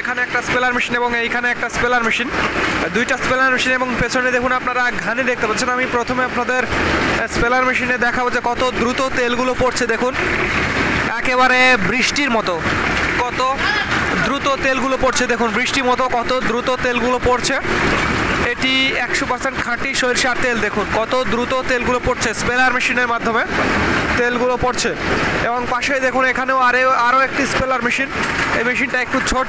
এখানে একটা স্পেলার মেশিন এবং এইখানে একটা স্পেলার মেশিন, দুইটা স্পেলার মেশিন এবং পেছনে দেখুন আপনারা ঘানি দেখতে পাচ্ছেন। আমি প্রথমে আপনাদের স্পেলার মেশিনে দেখাবো যে কত দ্রুত তেলগুলো পড়ছে। দেখুন একেবারে বৃষ্টির মতো কত দ্রুত তেলগুলো পড়ছে। দেখুন বৃষ্টির মতো কত দ্রুত তেলগুলো পড়ছে। এটি 100% খাঁটি সরিষার তেল। দেখুন কত দ্রুত তেলগুলো পড়ছে, স্পেলার মেশিনের মাধ্যমে তেলগুলো পড়ছে। এবং পাশেই দেখুন এখানেও আরও একটি স্পেলার মেশিন। এই মেশিনটা একটু ছোট,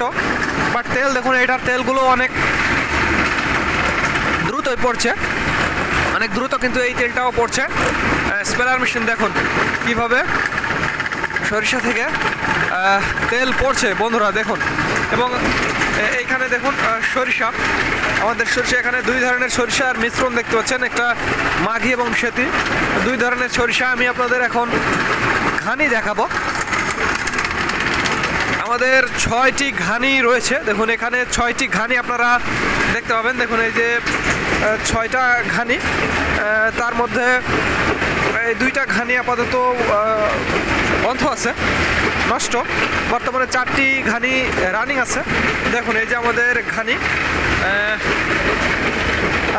বাট তেল দেখুন এটার তেলগুলো অনেক দ্রুতই পড়ছে, অনেক দ্রুত কিন্তু এই তেলটাও পড়ছে। স্পেলার মেশিন দেখুন কিভাবে সরিষা থেকে তেল পড়ছে বন্ধুরা দেখুন। এবং এইখানে দেখুন সরিষা, আমাদের সরিষা, এখানে দুই ধরনের সরিষার মিশ্রণ দেখতে পাচ্ছেন, একটা মাঘি এবং সেতি, দুই ধরনের সরিষা। আমি আপনাদের এখন ঘানি দেখাবো। আমাদের 6টি ঘানি রয়েছে। দেখুন এখানে 6টি ঘানি আপনারা দেখতে পাবেন। দেখুন এই যে 6টা ঘানি, তার মধ্যে এই 2টা ঘানি আপাতত বন্ধ আছে, নষ্ট। বর্তমানে 4টি ঘানি রানিং আছে। দেখুন এই যে আমাদের ঘানি,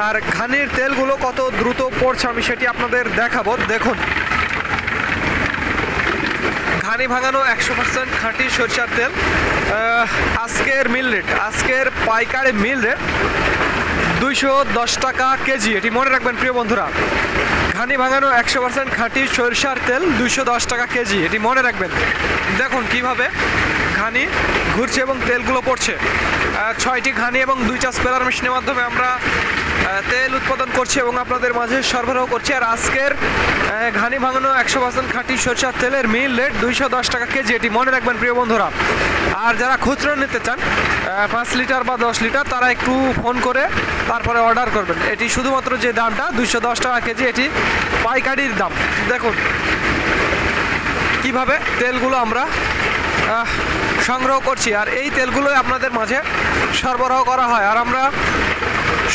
আর ঘানির তেলগুলো কত দ্রুত পড়ছে আমি সেটি আপনাদের দেখাবো। দেখুন ঘানি ভাঙানো 100% খাঁটি সরিষার তেল। আজকের মিল রেট, আজকের পাইকারি মিল রেট 210 টাকা কেজি। এটি মনে রাখবেন প্রিয় বন্ধুরা, ঘানি ভাঙানো 100% খাঁটি সরিষার তেল 210 টাকা কেজি, এটি মনে রাখবেন। দেখুন কিভাবে ঘানি ঘুরছে এবং তেলগুলো পড়ছে। 6টি ঘানি এবং 2টা স্পেলার মেশিনের মাধ্যমে আমরা তেল উৎপাদন করছি এবং আপনাদের মাঝে সরবরাহ করছি। আর আজকের ঘানি ভাঙানো 100% খাঁটি সরিষার তেলের মিল রেট 210 টাকা কেজি, এটি মনে রাখবেন প্রিয় বন্ধুরা। আর যারা খুচরো নিতে চান 5 লিটার বা 10 লিটার, তারা একটু ফোন করে তারপরে অর্ডার করবেন। এটি শুধুমাত্র যে দামটা 210 টাকা কেজি, এটি পাইকারির দাম। দেখুন কিভাবে তেলগুলো আমরা সংগ্রহ করছি, আর এই তেলগুলো আপনাদের মাঝে সরবরাহ করা হয়। আর আমরা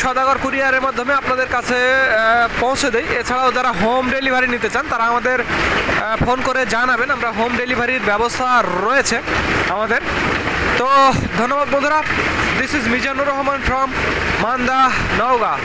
সদাগর কুরিয়ারের মাধ্যমে আপনাদের কাছে পৌঁছে দেই। এছাড়াও যারা হোম ডেলিভারি নিতে চান তারা আমাদের ফোন করে জানাবেন, আমরা হোম ডেলিভারির ব্যবস্থা রয়েছে আমাদের। তো ধন্যবাদ বন্ধুরা, this is Mizanur Rahman from Manda, Naogaon.